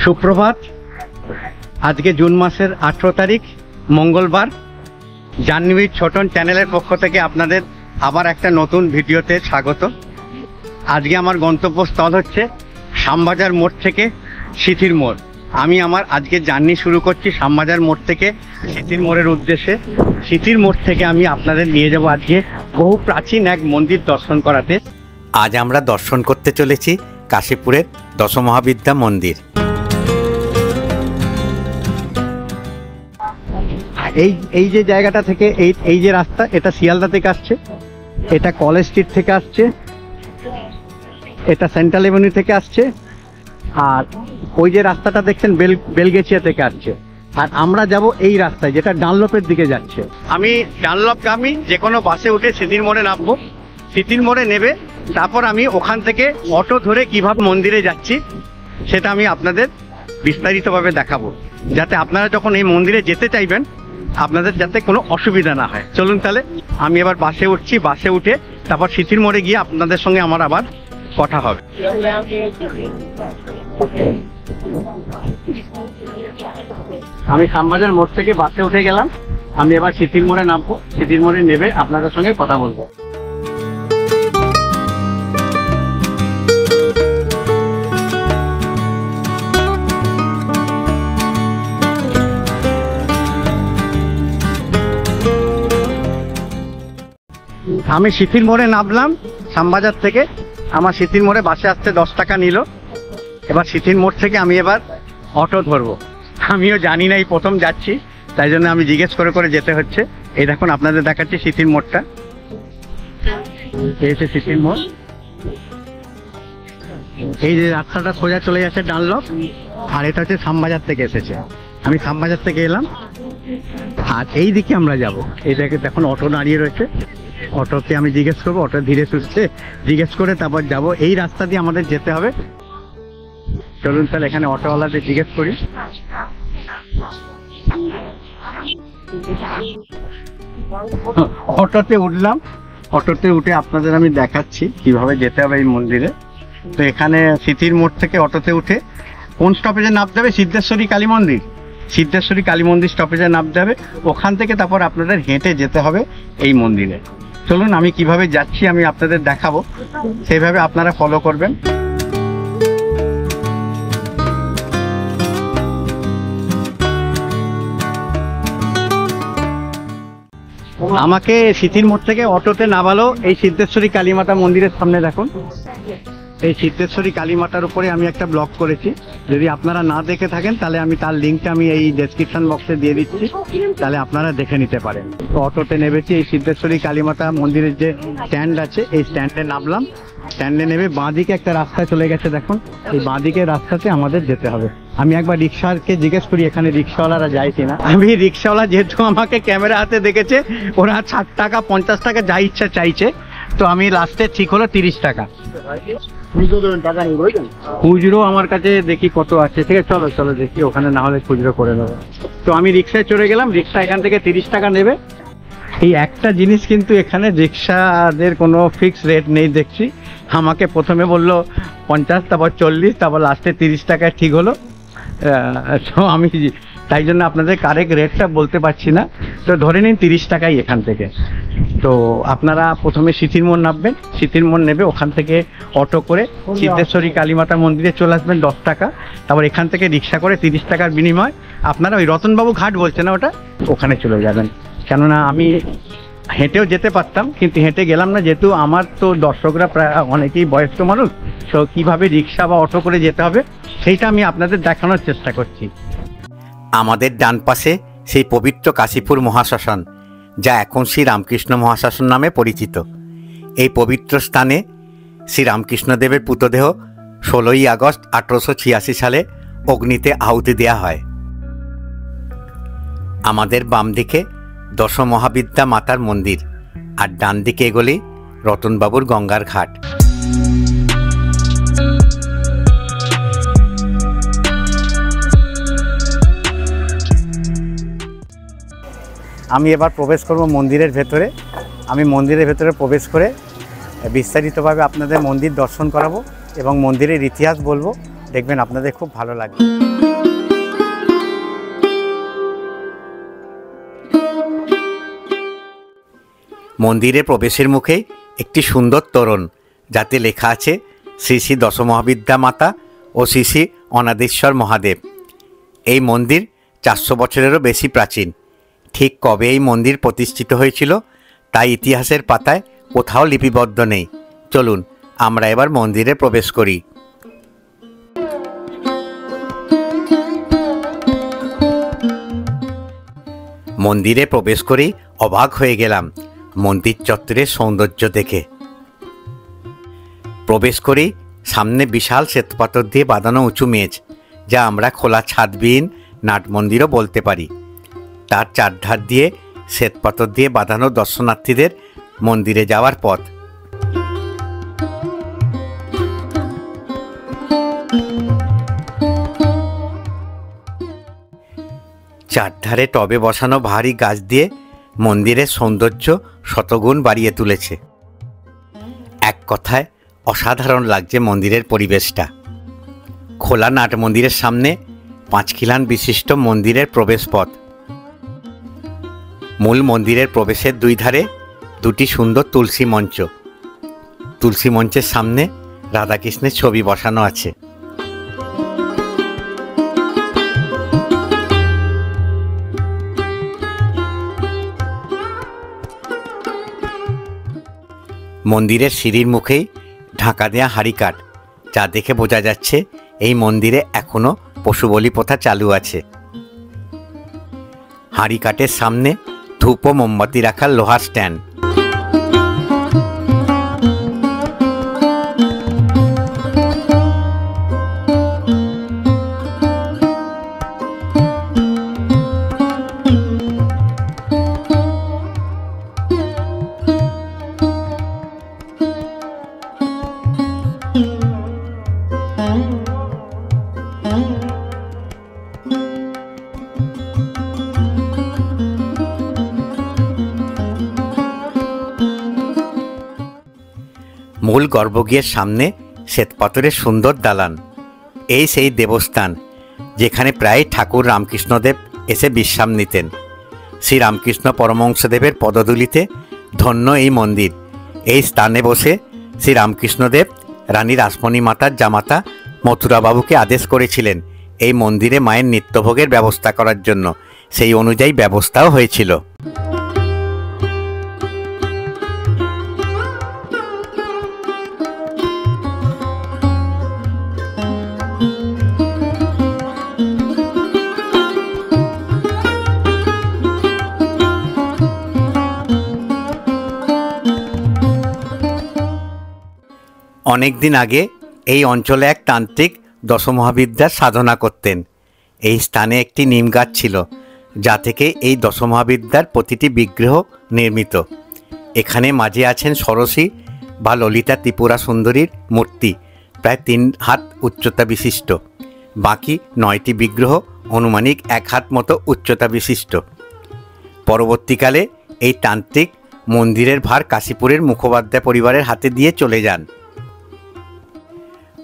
সুপ্রভাত। আজকে জুন মাসের 18 তারিখ মঙ্গলবার। জার্নি উইথ ছোটন চ্যানেলের পক্ষ থেকে আপনাদের আবার একটা নতুন ভিডিওতে স্বাগত। আজকে আমার গন্তব্যস্থল হচ্ছে শ্যামবাজার মোড় থেকে সিথির মোড়। আমি আমার আজকে জার্নি শুরু করছি শ্যামবাজার মোড় থেকে সিথির মোড়ের উদ্দেশ্যে। সিথির মোড় থেকে আমি আপনাদের নিয়ে যাব আজকে বহু প্রাচীন এক মন্দির দর্শন করাতে। আজ আমরা দর্শন করতে চলেছি কাশীপুরের দশমহাবিদ্যা মন্দির। এই যে জায়গাটা থেকে এই যে রাস্তা, এটা শিয়ালদা থেকে আসছে, এটা কলেজ স্ট্রিট থেকে আসছে, এটা সেন্ট্রাল এভিনিউ থেকে আসছে, আর ওই যে রাস্তাটা দেখছেন বেলগেছিয়া থেকে আসছে। আর আমরা যাব এই রাস্তায় যেটা ডানলপের দিকে যাচ্ছে। আমি ডানলপগামী যে কোনো বাসে উঠে সিথির মোড়ে নামবো। সিথির মোড়ে নেবে তারপর আমি ওখান থেকে অটো ধরে কিভাবে মন্দিরে যাচ্ছি সেটা আমি আপনাদের বিস্তারিতভাবে দেখাবো, যাতে আপনারা যখন এই মন্দিরে যেতে চাইবেন আপনাদের যাতে কোনো অসুবিধা না হয়। চলুন তাহলে আমি এবার বাসে উঠছি। বাসে উঠে তারপর সিথির মোড়ে গিয়ে আপনাদের সঙ্গে আমার আবার কথা হবে। আমি শ্যামবাজার মোড় থেকে বাসে উঠে গেলাম। আমি এবার সিথির মোড়ে নামবো। সিথির মোড়ে নেবে আপনাদের সঙ্গে কথা বলবো। আমি সিথির মোড়ে নামলাম শ্যামবাজার থেকে। আমার সিথির মোড়ে বাসে আসতে 10 টাকা নিল। এবার সিথির মোড় থেকে আমি এবার অটো ধরবো। আমিও জানি না, এই প্রথম যাচ্ছি, তাই জন্য আমি জিজ্ঞেস করে করে যেতে হচ্ছে। এই দেখুন আপনাদের দেখাচ্ছি সিথির মোড়টা। এই যে সিথির মোড়, এই যে রাস্তাটা সোজা চলে যাচ্ছে ডানলপ, আর এটা হচ্ছে শ্যামবাজার থেকে এসেছে। আমি শ্যামবাজার থেকে এলাম, আর এই দিকে আমরা যাব। এই জায়গায় দেখুন অটো দাঁড়িয়ে রয়েছে। অটোকে আমি জিজ্ঞেস করবো, অটো ধীরে সুস্থে জিজ্ঞেস করে তারপর যাব। এই রাস্তা দিয়ে আমাদের যেতে হবে। চলুন তাহলে এখানে অটোওয়ালাদের জিজ্ঞেস করি। অটোতে উঠলাম। অটোতে উঠে আপনাদের আমি দেখাচ্ছি কিভাবে যেতে হবে এই মন্দিরে। তো এখানে সিথির মোড় থেকে অটোতে উঠে কোন স্টপেজে নামতে হবে? সিদ্ধেশ্বরী কালী মন্দির। সিদ্ধেশ্বরী কালী মন্দির স্টপেজে নামতে হবে। ওখান থেকে তারপর আপনাদের হেঁটে যেতে হবে এই মন্দিরে। চলুন আমি কিভাবে যাচ্ছি আমি আপনাদের দেখাবো, সেইভাবে আপনারা ফলো করবেন। আমাকে সিথির মোড় থেকে অটোতে নামালো এই সিদ্ধেশ্বরী কালীমাতা মন্দিরের সামনে। দেখুন এই সিদ্ধেশ্বরী কালীমাতার উপরে আমি একটা ব্লগ করেছি। যদি আপনারা না দেখে থাকেন তাহলে আমি তার লিঙ্কটা আমি এই ডেসক্রিপশন বক্সে দিয়ে দিচ্ছি, তাহলে আপনারা দেখে নিতে পারেন। তো অটোতে নেমেছি। এই সিদ্ধেশ্বরী কালীমাতা মন্দিরের যে স্ট্যান্ড আছে এই স্ট্যান্ডে নামলাম। স্ট্যান্ডে নেমে বাঁদিকে একটা রাস্তায় চলে গেছে, দেখুন এই বাঁদিকে রাস্তাতে আমাদের যেতে হবে। আমি একবার রিক্সাকে জিজ্ঞেস করি এখানে রিক্সাওয়ালারা যায় কিনা। আমি রিক্সাওয়ালা যেহেতু আমাকে ক্যামেরা হাতে দেখেছে, ওরা 60 টাকা 50 টাকা যা ইচ্ছা চাইছে। তো আমি লাস্টে ঠিক হলো 30 টাকা। খুচরো আমার কাছে দেখি কত আছে। ঠিক আছে, চলো চলো দেখি, ওখানে না হলে খুচরো করে নেবো। তো আমি রিক্সায় চড়ে গেলাম। রিক্সা এখান থেকে 30 টাকা নেবে। এই একটা জিনিস কিন্তু এখানে রিক্সাদের কোনো ফিক্স রেট নেই দেখছি। আমাকে প্রথমে বললো 50, তারপর 40, তারপর লাস্টে 30 টাকায় ঠিক হলো। তো আমি তাই জন্য আপনাদের কারেক্ট রেটটা বলতে পারছি না। তো ধরে নিন 30 টাকাই এখান থেকে। তো আপনারা প্রথমে সিথির মোড় নামবেন। সিথির মোড় নেবে, ওখান থেকে অটো করে সিদ্ধেশ্বরী কালীমাতা মন্দিরে চলে আসবেন 10 টাকা। তারপর এখান থেকে রিক্সা করে 30 টাকার বিনিময় আপনারা ওই রতনবাবু ঘাট বলছে না ওটা, ওখানে চলে যাবেন। কেননা আমি হেঁটেও যেতে পারতাম, কিন্তু হেঁটে গেলাম না, যেহেতু আমার তো দর্শকরা প্রায় অনেকেই বয়স্ক মানুষ। তো কীভাবে রিক্সা বা অটো করে যেতে হবে সেইটা আমি আপনাদের দেখানোর চেষ্টা করছি। আমাদের ডান পাশে সেই পবিত্র কাশীপুর মহাশ্মশান, যা এখন শ্রী রামকৃষ্ণ মহাশ্মশান নামে পরিচিত। এই পবিত্র স্থানে শ্রী রামকৃষ্ণদেবের পুতদেহ 16ই আগস্ট 1886 সালে অগ্নিতে আহুতি দেওয়া হয়। আমাদের বাম দিকে দশমহাবিদ্যা মাতার মন্দির, আর ডান দিকে এগোলি রতনবাবুর গঙ্গার ঘাট। আমি এবার প্রবেশ করব মন্দিরের ভেতরে। আমি মন্দিরের ভেতরে প্রবেশ করে বিস্তারিতভাবে আপনাদের মন্দির দর্শন করাবো এবং মন্দিরের ইতিহাস বলবো। দেখবেন আপনাদের খুব ভালো লাগবে। মন্দিরে প্রবেশের মুখে একটি সুন্দর তোরণ, যাতে লেখা আছে শ্রী শ্রী দশমহাবিদ্যা মাতা ও শ্রী শ্রী অনাদেশ্বর মহাদেব। এই মন্দির 400 বছরেরও বেশি প্রাচীন। ঠিক কবে এই মন্দির প্রতিষ্ঠিত হয়েছিল তাই ইতিহাসের পাতায় কোথাও লিপিবদ্ধ নেই। চলুন আমরা এবার মন্দিরে প্রবেশ করি। মন্দিরে প্রবেশ করেই অবাক হয়ে গেলাম মন্দির চত্বরের সৌন্দর্য দেখে। প্রবেশ করেই সামনে বিশাল শ্বেতপাথর দিয়ে বাঁধানো উঁচু মেঝ, যা আমরা খোলা ছাদবিহীন নাট মন্দিরও বলতে পারি। তার চারধার দিয়ে শ্বেতপাথর দিয়ে বাঁধানো দর্শনার্থীদের মন্দিরে যাওয়ার পথ। চারধারে টবে বসানো ভারী গাছ দিয়ে মন্দিরের সৌন্দর্য শতগুণ বাড়িয়ে তুলেছে। এক কথায় অসাধারণ লাগছে মন্দিরের পরিবেশটা। খোলা নাট মন্দিরের সামনে 5 খিলান বিশিষ্ট মন্দিরের প্রবেশ পথ। মূল মন্দিরের প্রবেশের 2 ধারে 2টি সুন্দর তুলসী মঞ্চ। তুলসী মঞ্চের সামনে রাধাকৃষ্ণের ছবি বসানো আছে। মন্দিরের সিঁড়ির মুখেই ঢাকা দেয়া হাঁড়িকাঠ, যা দেখে বোঝা যাচ্ছে এই মন্দিরে এখনও পশু বলি প্রথা চালু আছে। হাঁড়িকাঠের সামনে ধূপ ও মোমবাতি রাখার লোহার স্ট্যান্ড। মূল গর্ভগৃহের সামনে শ্বেতপাথরের সুন্দর দালান। এই সেই দেবস্থান যেখানে প্রায় ঠাকুর রামকৃষ্ণদেব এসে বিশ্রাম নিতেন। শ্রী রামকৃষ্ণ পরমহংসদেবের পদধূলিতে ধন্য এই মন্দির। এই স্থানে বসে শ্রী রামকৃষ্ণদেব রানী রাসমণি মাতার জামাতা মথুরাবাবুকে আদেশ করেছিলেন এই মন্দিরে মায়ের নিত্যভোগের ব্যবস্থা করার জন্য। সেই অনুযায়ী ব্যবস্থাও হয়েছিল। অনেক দিন আগে এই অঞ্চলে এক তান্ত্রিক দশমহাবিদ্যার সাধনা করতেন। এই স্থানে একটি নিম গাছ ছিল, যা থেকে এই দশমহাবিদ্যার প্রতিটি বিগ্রহ নির্মিত। এখানে মাঝে আছেন ষোড়শী বা ললিতা ত্রিপুরা সুন্দরীর মূর্তি, প্রায় 3 হাত উচ্চতা বিশিষ্ট। বাকি 9টি বিগ্রহ আনুমানিক 1 হাত মতো উচ্চতা বিশিষ্ট। পরবর্তীকালে এই তান্ত্রিক মন্দিরের ভার কাশীপুরের মুখোপাধ্যায় পরিবারের হাতে দিয়ে চলে যান।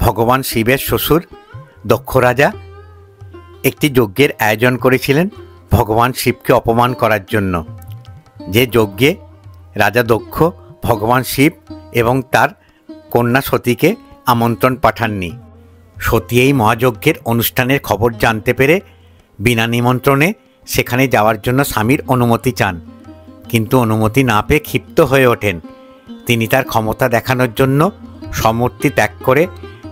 ভগবান শিবের শ্বশুর দক্ষ রাজা একটি যজ্ঞের আয়োজন করেছিলেন ভগবান শিবকে অপমান করার জন্য। যে যজ্ঞে রাজা দক্ষ ভগবান শিব এবং তার কন্যা সতীকে আমন্ত্রণ পাঠাননি। সতী এই মহাযজ্ঞের অনুষ্ঠানের খবর জানতে পেরে বিনা নিমন্ত্রণে সেখানে যাওয়ার জন্য স্বামীর অনুমতি চান, কিন্তু অনুমতি না পেয়ে ক্ষিপ্ত হয়ে ওঠেন। তিনি তার ক্ষমতা দেখানোর জন্য সমূর্তি ত্যাগ করে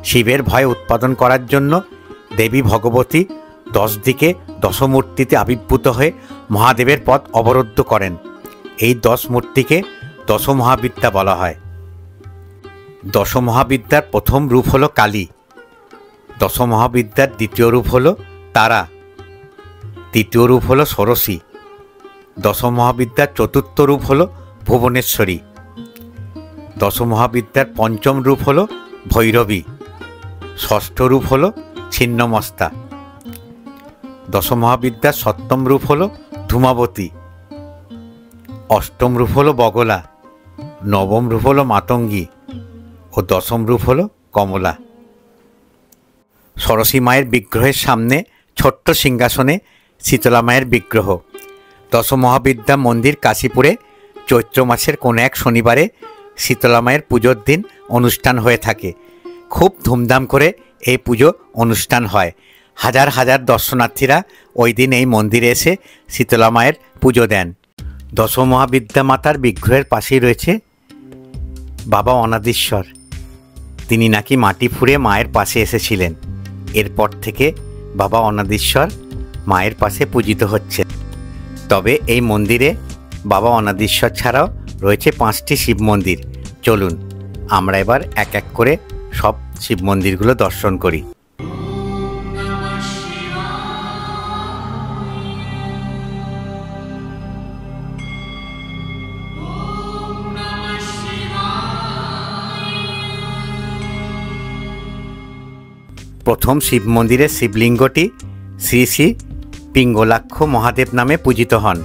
শিবের ভয় উৎপাদন করার জন্য দেবী ভগবতী 10 দিকে দশমূর্তিতে আবির্ভূত হয়ে মহাদেবের পথ অবরুদ্ধ করেন। এই 10 মূর্তিকে দশমহাবিদ্যা বলা হয়। দশমহাবিদ্যার প্রথম রূপ হল কালী, দশমহাবিদ্যার দ্বিতীয় রূপ হল তারা, তৃতীয় রূপ হল ষোড়শী, দশমহাবিদ্যার চতুর্থ রূপ হল ভুবনেশ্বরী, দশমহাবিদ্যার পঞ্চম রূপ হল ভৈরবী, ষষ্ঠ রূপ হল ছিন্নমস্তা, দশমহাবিদ্যার সপ্তম রূপ হল ধূমাবতী, অষ্টম রূপ হল বগলা, নবম রূপ হল মাতঙ্গী ও দশম রূপ হল কমলা। ষোড়শী মায়ের বিগ্রহের সামনে ছোট্ট সিংহাসনে শীতলা মায়ের বিগ্রহ। দশমহাবিদ্যা মন্দির কাশীপুরে চৈত্র মাসের কোনো এক শনিবারে শীতলা মায়ের পুজোর দিন অনুষ্ঠান হয়ে থাকে। খুব ধুমধাম করে এই পুজো অনুষ্ঠান হয়। হাজার হাজার দর্শনার্থীরা ওই দিন এই মন্দিরে এসে শীতলা মায়ের পুজো দেন। দশমহাবিদ্যা মাতার বিগ্রহের পাশেই রয়েছে বাবা অনাথীশ্বর। তিনি নাকি মাটি ফুঁড়ে মায়ের পাশে এসেছিলেন। এরপর থেকে বাবা অনাথীশ্বর মায়ের পাশে পূজিত হচ্ছে। তবে এই মন্দিরে বাবা অনাথীশ্বর ছাড়াও রয়েছে 5টি শিব মন্দির। চলুন আমরা এবার এক এক করে সব শিব মন্দিরগুলো দর্শন করি। প্রথম শিব মন্দিরের শিবলিঙ্গটি শ্রী শ্রী পিঙ্গলাক্ষ মহাদেব নামে পূজিত হন।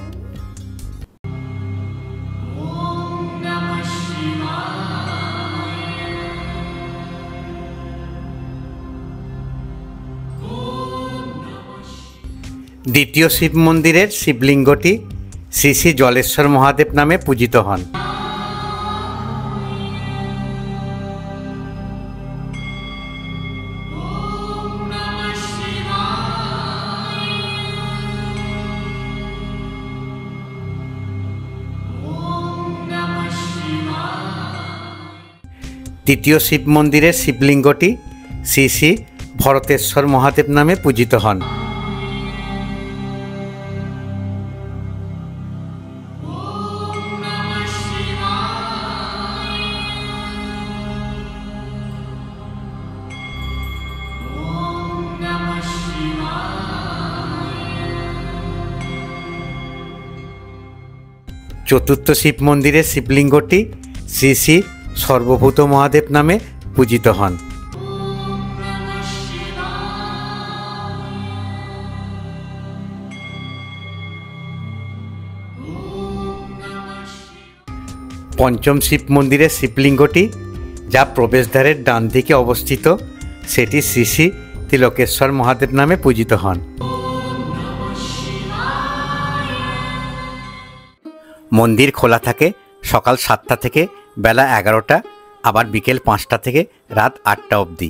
দ্বিতীয় শিব মন্দিরের শিবলিঙ্গটি শ্রী শ্রী জলেশ্বর মহাদেব নামে পূজিত হন। তৃতীয় শিব মন্দিরের শিবলিঙ্গটি শ্রী শ্রী ভরতেশ্বর মহাদেব নামে পূজিত হন। চতুর্থ শিব মন্দিরের শিবলিঙ্গটি শ্রী শ্রী সর্বভূত মহাদেব নামে পূজিত হন। পঞ্চম শিব মন্দিরের শিবলিঙ্গটি যা প্রবেশদ্বারের ডান দিকে অবস্থিত, সেটি শ্রী শ্রী তিলকেশ্বর মহাদেব নামে পূজিত হন। মন্দির খোলা থাকে সকাল 7টা থেকে বেলা 11টা, আবার বিকেল 5টা থেকে রাত 8টা অবধি।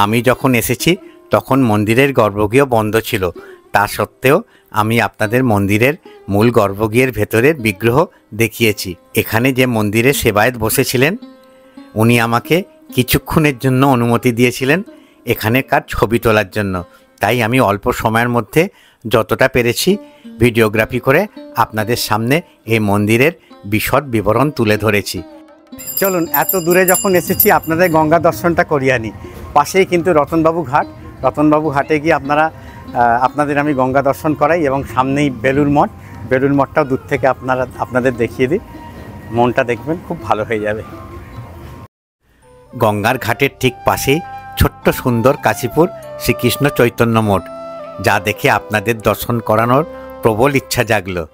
আমি যখন এসেছি তখন মন্দিরের গর্ভগৃহ বন্ধ ছিল। তা সত্ত্বেও আমি আপনাদের মন্দিরের মূল গর্ভগৃহের ভেতরের বিগ্রহ দেখিয়েছি। এখানে যে মন্দিরে সেবায়েত বসেছিলেন উনি আমাকে কিছুক্ষণের জন্য অনুমতি দিয়েছিলেন এখানেকার ছবি তোলার জন্য। তাই আমি অল্প সময়ের মধ্যে যতটা পেরেছি ভিডিওগ্রাফি করে আপনাদের সামনে এই মন্দিরের বিশদ বিবরণ তুলে ধরেছি। চলুন, এত দূরে যখন এসেছি আপনাদের গঙ্গা দর্শনটা করিয়ে আনি। পাশেই কিন্তু রতনবাবু ঘাট। রতনবাবু ঘাটে গিয়ে আপনাদের আমি গঙ্গা দর্শন করাই এবং সামনেই বেলুড় মঠ। বেলুড় মঠটাও দূর থেকে আপনাদের দেখিয়ে দিই। মনটা দেখবেন খুব ভালো হয়ে যাবে। গঙ্গার ঘাটের ঠিক পাশেই ছোট্ট সুন্দর কাশীপুর শ্রীকৃষ্ণ চৈতন্য মঠ, যা দেখে আপনাদের দর্শন করানোর প্রবল ইচ্ছা জাগলো।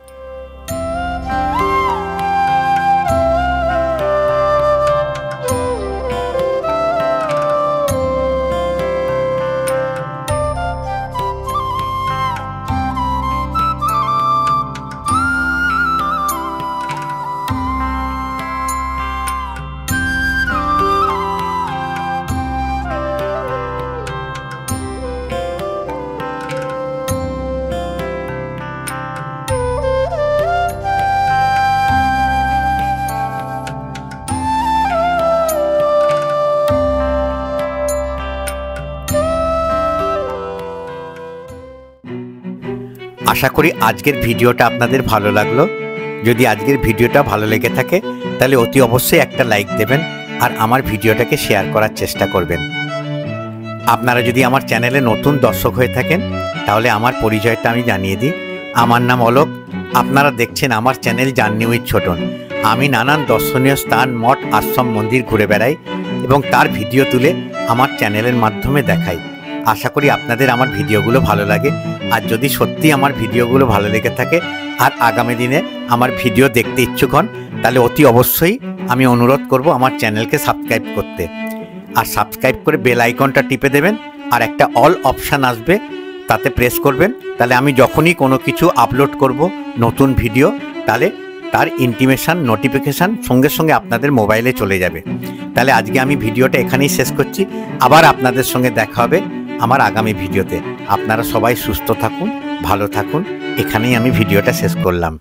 আশা করি আজকের ভিডিওটা আপনাদের ভালো লাগলো। যদি আজকের ভিডিওটা ভালো লেগে থাকে তাহলে অতি অবশ্যই একটা লাইক দেবেন আর আমার ভিডিওটাকে শেয়ার করার চেষ্টা করবেন। আপনারা যদি আমার চ্যানেলে নতুন দর্শক হয়ে থাকেন তাহলে আমার পরিচয়টা আমি জানিয়ে দিই। আমার নাম অলোক। আপনারা দেখছেন আমার চ্যানেল জার্নি উইথ ছোটন। আমি নানান দর্শনীয় স্থান, মঠ, আশ্রম, মন্দির ঘুরে বেড়াই এবং তার ভিডিও তুলে আমার চ্যানেলের মাধ্যমে দেখাই। আশা করি আপনাদের আমার ভিডিওগুলো ভালো লাগে। আর যদি সত্যি আমার ভিডিওগুলো ভালো লেগে থাকে আর আগামী দিনে আমার ভিডিও দেখতে ইচ্ছুক হন তাহলে অতি অবশ্যই আমি অনুরোধ করব আমার চ্যানেলকে সাবস্ক্রাইব করতে। আর সাবস্ক্রাইব করে বেল আইকনটা টিপে দেবেন আর একটা অল অপশান আসবে, তাতে প্রেস করবেন। তাহলে আমি যখনই কোনো কিছু আপলোড করব নতুন ভিডিও, তাহলে তার ইন্টিমেশন নোটিফিকেশান সঙ্গে সঙ্গে আপনাদের মোবাইলে চলে যাবে। তাহলে আজকে আমি ভিডিওটা এখানেই শেষ করছি। আবার আপনাদের সঙ্গে দেখা হবে আমার আগামী ভিডিওতে। আপনারা সবাই সুস্থ থাকুন, ভালো থাকুন। এখানেই আমি ভিডিওটা শেষ করলাম।